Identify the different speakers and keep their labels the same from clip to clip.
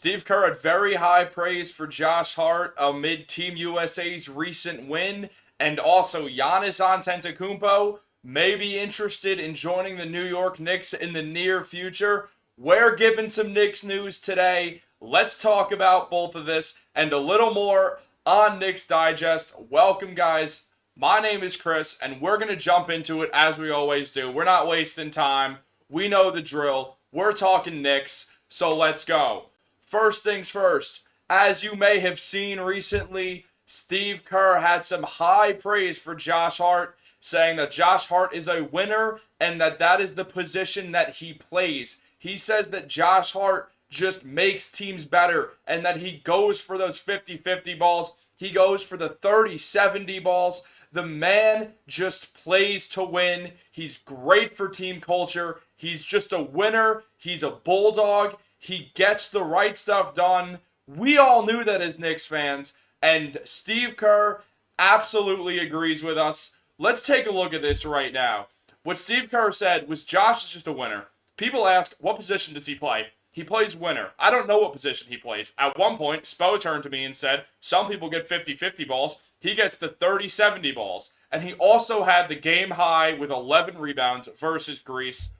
Speaker 1: Steve Kerr had very high praise for Josh Hart amid Team USA's recent win, and also Giannis Antetokounmpo may be interested in joining the New York Knicks in the near future. We're giving some Knicks news today. Let's talk about both of this and a little more on Knicks Digest. Welcome, guys. My name is Chris, and we're going to jump into it as we always do. We're not wasting time. We know the drill. We're talking Knicks, so let's go. First things first, as you may have seen recently, Steve Kerr had some high praise for Josh Hart, saying that Josh Hart is a winner and that is the position that he plays. He says that Josh Hart just makes teams better and that he goes for those 50-50 balls. He goes for the 30-70 balls. The man just plays to win. He's great for team culture. He's just a winner. He's a bulldog. He gets the right stuff done. We all knew that as Knicks fans, and Steve Kerr absolutely agrees with us. Let's take a look at this right now. What Steve Kerr said was Josh is just a winner. People ask, what position does he play? He plays winner. I don't know what position he plays. At one point, Spo turned to me and said, some people get 50-50 balls. He gets the 30-70 balls. And he also had the game high with 11 rebounds versus Greece.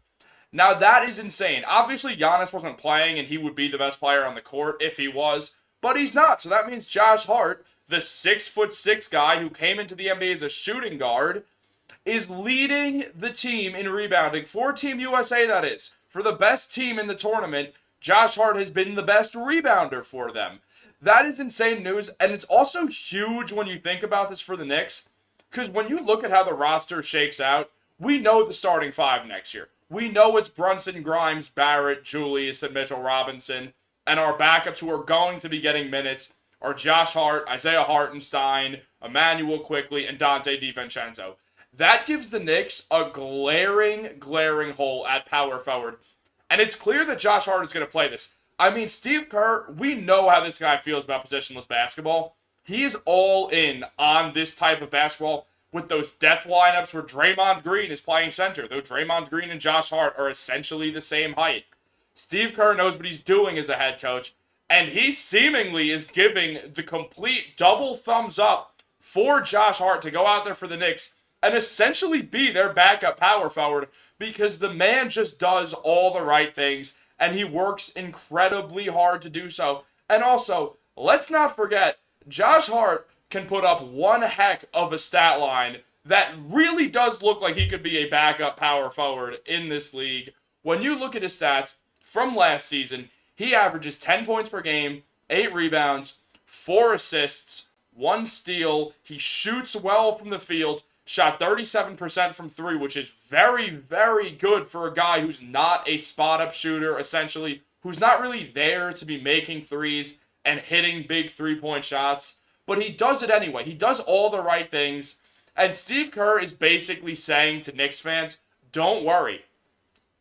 Speaker 1: Now, that is insane. Obviously, Giannis wasn't playing, and he would be the best player on the court if he was. But he's not. So that means Josh Hart, the 6'6" guy who came into the NBA as a shooting guard, is leading the team in rebounding. For Team USA, that is. For the best team in the tournament, Josh Hart has been the best rebounder for them. That is insane news, and it's also huge when you think about this for the Knicks, because when you look at how the roster shakes out, we know the starting five next year. We know it's Brunson, Grimes, Barrett, Julius, and Mitchell Robinson, and our backups who are going to be getting minutes are Josh Hart, Isaiah Hartenstein, Emmanuel Quickley, and Dante DiVincenzo. That gives the Knicks a glaring hole at power forward. And it's clear that Josh Hart is going to play this. I mean, Steve Kerr, we know how this guy feels about positionless basketball. He is all in on this type of basketball with those death lineups where Draymond Green is playing center, though Draymond Green and Josh Hart are essentially the same height. Steve Kerr knows what he's doing as a head coach, and he seemingly is giving the complete double thumbs up for Josh Hart to go out there for the Knicks and essentially be their backup power forward because the man just does all the right things and he works incredibly hard to do so. And also, let's not forget, Josh Hart can put up one heck of a stat line that really does look like he could be a backup power forward in this league. When you look at his stats from last season, he averages 10 points per game, 8 rebounds, 4 assists, 1 steal. He shoots well from the field. Shot 37% from 3, which is very good for a guy who's not a spot-up shooter, essentially, who's not really there to be making threes and hitting big three-point shots. But he does it anyway. He does all the right things. And Steve Kerr is basically saying to Knicks fans, don't worry.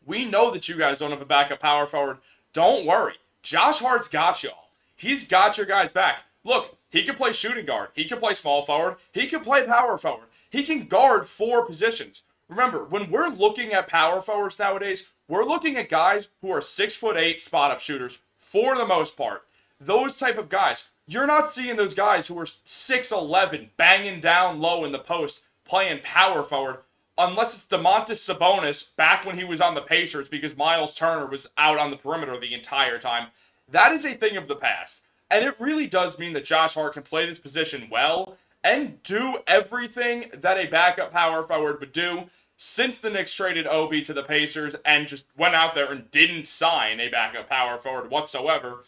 Speaker 1: We know that you guys don't have a backup power forward. Don't worry. Josh Hart's got y'all. He's got your guys back. Look, he can play shooting guard. He can play small forward. He can play power forward. He can guard 4 positions. Remember, when we're looking at power forwards nowadays, we're looking at guys who are 6'8" spot-up shooters for the most part. Those type of guys. You're not seeing those guys who are 6'11", banging down low in the post, playing power forward, unless it's Domantas Sabonis back when he was on the Pacers because Miles Turner was out on the perimeter the entire time. That is a thing of the past. And it really does mean that Josh Hart can play this position well and do everything that a backup power forward would do since the Knicks traded Obi to the Pacers and just went out there and didn't sign a backup power forward whatsoever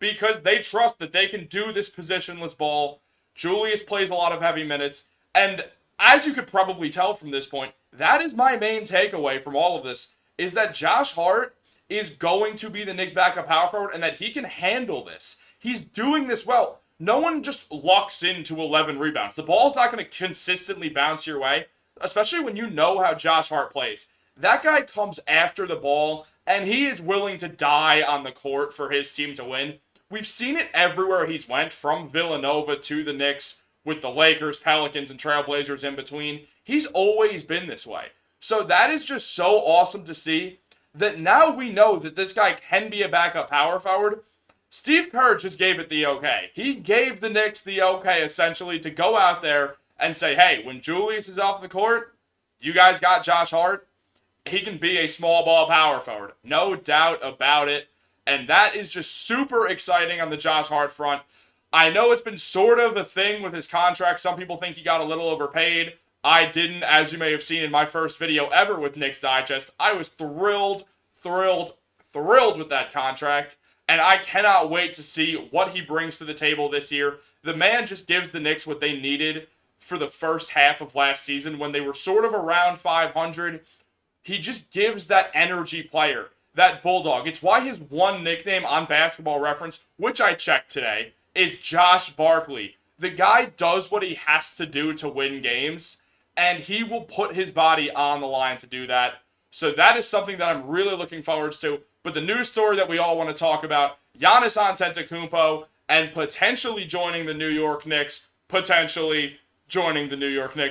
Speaker 1: because they trust that they can do this positionless ball. Julius plays a lot of heavy minutes, and as you could probably tell from this point, that is my main takeaway from all of this, is that Josh Hart is going to be the Knicks backup power forward and that he can handle this. He's doing this well. No one just locks into 11 rebounds. The ball's not going to consistently bounce your way, especially when you know how Josh Hart plays. That guy comes after the ball, and he is willing to die on the court for his team to win. We've seen it everywhere he's went, from Villanova to the Knicks, with the Lakers, Pelicans, and Trailblazers in between. He's always been this way. So that is just so awesome to see that now we know that this guy can be a backup power forward. Steve Kerr just gave it the okay. He gave the Knicks the okay, essentially, to go out there and say, hey, when Julius is off the court, you guys got Josh Hart. He can be a small ball power forward. No doubt about it. And that is just super exciting on the Josh Hart front. I know it's been sort of a thing with his contract. Some people think he got a little overpaid. I didn't, as you may have seen in my first video ever with Knicks Digest. I was thrilled with that contract. And I cannot wait to see what he brings to the table this year. The man just gives the Knicks what they needed for the first half of last season when they were sort of around 500. He just gives that energy player, that bulldog. It's why his one nickname on Basketball Reference, which I checked today, is Josh Barkley. The guy does what he has to do to win games, and he will put his body on the line to do that. So that is something that I'm really looking forward to. But the news story that we all want to talk about, Giannis Antetokounmpo and potentially joining the New York Knicks,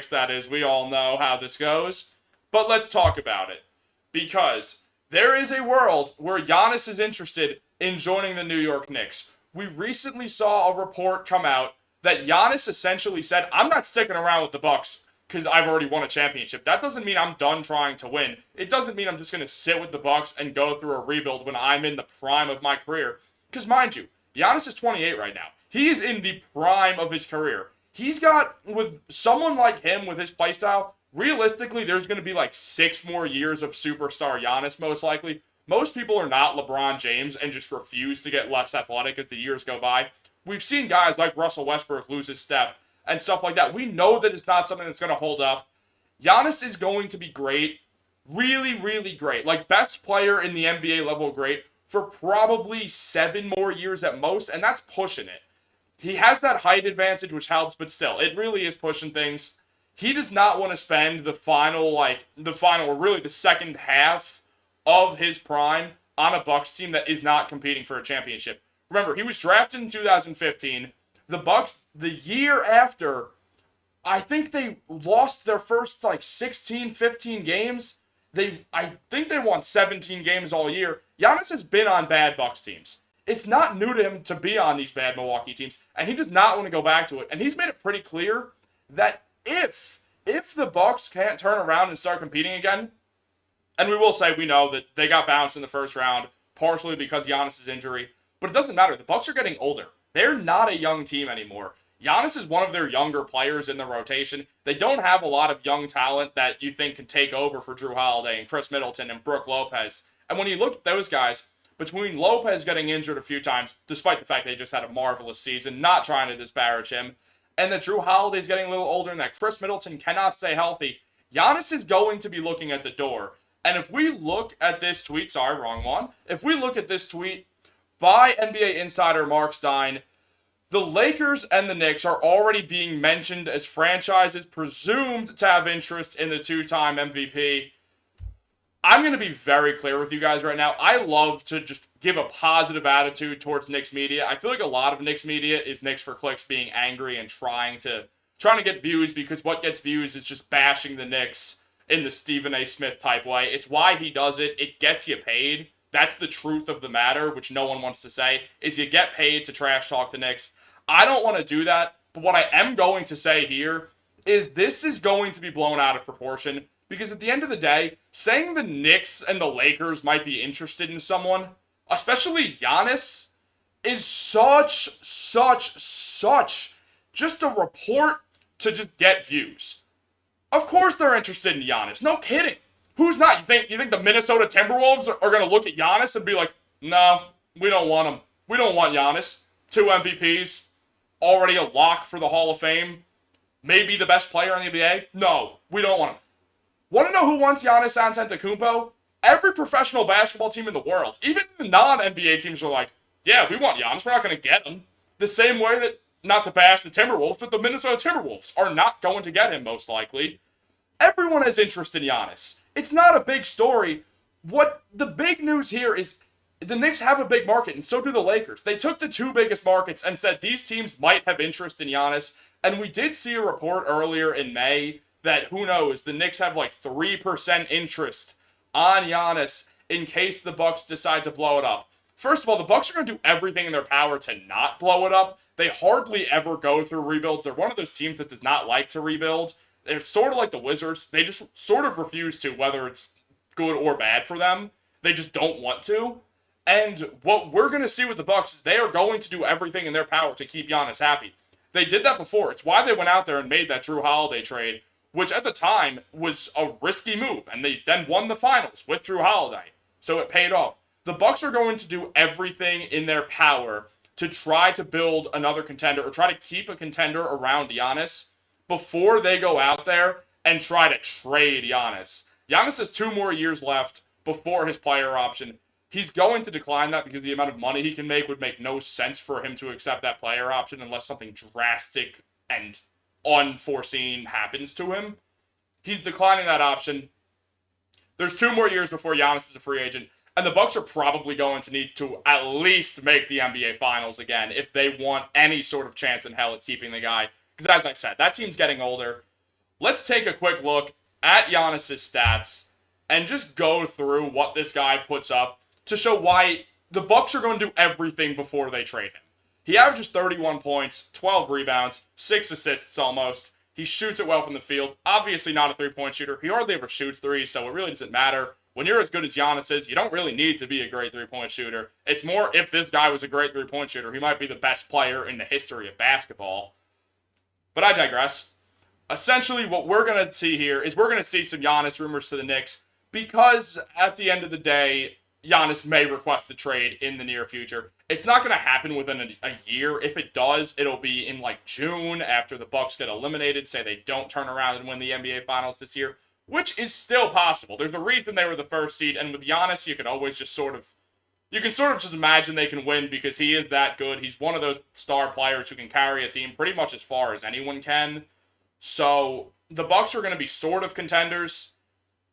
Speaker 1: that is. We all know how this goes. But let's talk about it. Because there is a world where Giannis is interested in joining the New York Knicks. We recently saw a report come out that Giannis essentially said, I'm not sticking around with the Bucks because I've already won a championship. That doesn't mean I'm done trying to win. It doesn't mean I'm just going to sit with the Bucks and go through a rebuild when I'm in the prime of my career. Because mind you, Giannis is 28 right now. He is in the prime of his career. He's got, with someone like him, with his playstyle, realistically, there's going to be like 6 more years of superstar Giannis, most likely. Most people are not LeBron James and just refuse to get less athletic as the years go by. We've seen guys like Russell Westbrook lose his step and stuff like that. We know that it's not something that's going to hold up. Giannis is going to be great. Really, really great. Like, best player in the NBA level great for probably 7 more years at most, and that's pushing it. He has that height advantage, which helps, but still, it really is pushing things. He does not want to spend the second half of his prime on a Bucks team that is not competing for a championship. Remember, he was drafted in 2015. The Bucks, the year after, I think they lost their first 16, 15 games. I think they won 17 games all year. Giannis has been on bad Bucks teams. It's not new to him to be on these bad Milwaukee teams, and he does not want to go back to it. And he's made it pretty clear that if the Bucks can't turn around and start competing again, and we will say we know that they got bounced in the first round, partially because Giannis' injury, but it doesn't matter. The Bucks are getting older. They're not a young team anymore. Giannis is one of their younger players in the rotation. They don't have a lot of young talent that you think can take over for Drew Holiday and Chris Middleton and Brook Lopez. And when you look at those guys, between Lopez getting injured a few times, despite the fact they just had a marvelous season, not trying to disparage him, and that Drew Holiday's getting a little older and that Chris Middleton cannot stay healthy, Giannis is going to be looking at the door. And if we look at this tweet, if we look at this tweet by NBA insider Mark Stein, the Lakers and the Knicks are already being mentioned as franchises presumed to have interest in the 2-time MVP. I'm going to be very clear with you guys right now. I love to just give a positive attitude towards Knicks media. I feel like a lot of Knicks media is Knicks for clicks being angry and trying to get views, because what gets views is just bashing the Knicks in the Stephen A. Smith type way. It's why he does it. It gets you paid. That's the truth of the matter, which no one wants to say, is you get paid to trash talk the Knicks. I don't want to do that, but what I am going to say here is this is going to be blown out of proportion, because at the end of the day, saying the Knicks and the Lakers might be interested in someone, especially Giannis, is such just a report to just get views. Of course they're interested in Giannis. No kidding. Who's not? You think the Minnesota Timberwolves are going to look at Giannis and be like, no, we don't want him. We don't want Giannis. 2 MVPs, already a lock for the Hall of Fame, maybe the best player in the NBA? No, we don't want him. Want to know who wants Giannis Antetokounmpo? Every professional basketball team in the world. Even the non-NBA teams are like, yeah, we want Giannis. We're not going to get him. The same way that, not to bash the Timberwolves, but the Minnesota Timberwolves are not going to get him, most likely. Everyone has interest in Giannis. It's not a big story. What the big news here is the Knicks have a big market, and so do the Lakers. They took the 2 biggest markets and said these teams might have interest in Giannis. And we did see a report earlier in May that, who knows, the Knicks have 3% interest on Giannis in case the Bucks decide to blow it up. First of all, the Bucks are going to do everything in their power to not blow it up. They hardly ever go through rebuilds. They're one of those teams that does not like to rebuild. They're sort of like the Wizards. They just sort of refuse to, whether it's good or bad for them. They just don't want to. And what we're going to see with the Bucks is they are going to do everything in their power to keep Giannis happy. They did that before. It's why they went out there and made that Drew Holiday trade, which at the time was a risky move. And they then won the finals with Drew Holiday. So it paid off. The Bucks are going to do everything in their power to try to build another contender or try to keep a contender around Giannis before they go out there and try to trade Giannis. Giannis has 2 more years left before his player option. He's going to decline that because the amount of money he can make would make no sense for him to accept that player option unless something drastic and unforeseen happens to him. He's declining that option. There's 2 more years before Giannis is a free agent, and the Bucks are probably going to need to at least make the NBA Finals again if they want any sort of chance in hell at keeping the guy. Because as I said, that team's getting older. Let's take a quick look at Giannis's stats and just go through what this guy puts up to show why the Bucks are going to do everything before they trade him. He averages 31 points, 12 rebounds, 6 assists almost. He shoots it well from the field. Obviously not a three-point shooter. He hardly ever shoots threes, so it really doesn't matter. When you're as good as Giannis is, you don't really need to be a great three-point shooter. It's more if this guy was a great three-point shooter, he might be the best player in the history of basketball. But I digress. Essentially, what we're going to see here is we're going to see some Giannis rumors to the Knicks because at the end of the day, Giannis may request a trade in the near future. It's not going to happen within a year. If it does, it'll be in like June after the Bucks get eliminated. Say they don't turn around and win the NBA Finals this year, which is still possible. There's a reason they were the first seed, and with Giannis, you can always just you can sort of just imagine they can win because he is that good. He's one of those star players who can carry a team pretty much as far as anyone can. So the Bucks are going to be sort of contenders.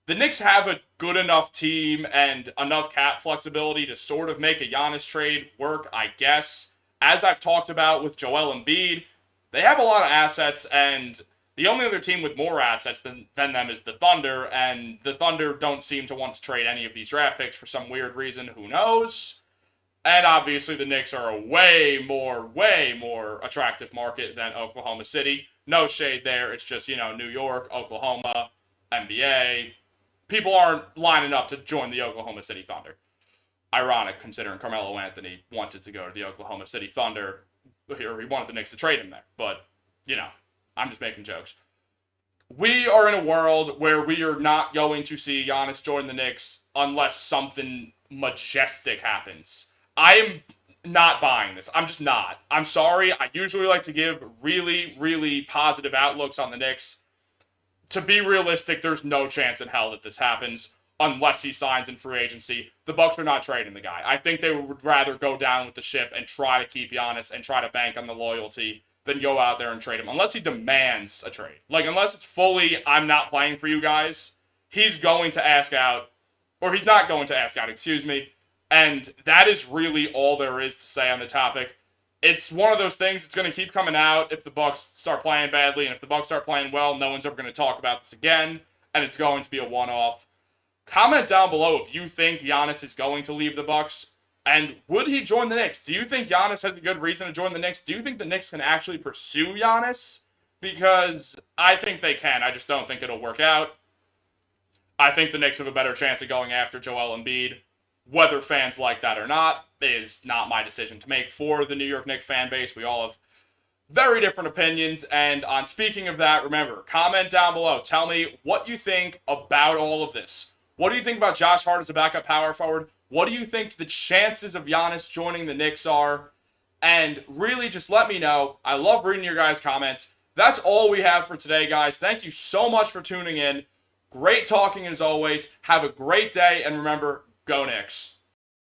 Speaker 1: The Knicks have a good enough team and enough cap flexibility to sort of make a Giannis trade work, I guess. As I've talked about with Joel Embiid, they have a lot of assets, and the only other team with more assets than them is the Thunder, and the Thunder don't seem to want to trade any of these draft picks for some weird reason. Who knows? And obviously the Knicks are a way more attractive market than Oklahoma City. No shade there. It's just, New York, Oklahoma, NBA. People aren't lining up to join the Oklahoma City Thunder. Ironic, considering Carmelo Anthony wanted to go to the Oklahoma City Thunder, or he wanted the Knicks to trade him there. But, I'm just making jokes. We are in a world where we are not going to see Giannis join the Knicks unless something majestic happens. I am not buying this. I'm just not. I'm sorry. I usually like to give really positive outlooks on the Knicks. To be realistic, there's no chance in hell that this happens unless he signs in free agency. The Bucks are not trading the guy. I think they would rather go down with the ship and try to keep Giannis and try to bank on the loyalty than go out there and trade him. Unless he demands a trade. Unless it's fully, I'm not playing for you guys, he's going to ask out, or he's not going to ask out, excuse me. And that is really all there is to say on the topic. It's one of those things that's going to keep coming out if the Bucks start playing badly, and if the Bucks start playing well, no one's ever going to talk about this again, and it's going to be a one-off. Comment down below if you think Giannis is going to leave the Bucks, and would he join the Knicks? Do you think Giannis has a good reason to join the Knicks? Do you think the Knicks can actually pursue Giannis? Because I think they can. I just don't think it'll work out. I think the Knicks have a better chance of going after Joel Embiid. Whether fans like that or not is not my decision to make for the New York Knicks fan base. We all have very different opinions. And on speaking of that, remember, comment down below. Tell me what you think about all of this. What do you think about Josh Hart as a backup power forward? What do you think the chances of Giannis joining the Knicks are? And really just let me know. I love reading your guys' comments. That's all we have for today, guys. Thank you so much for tuning in. Great talking as always. Have a great day. And remember, go Knicks.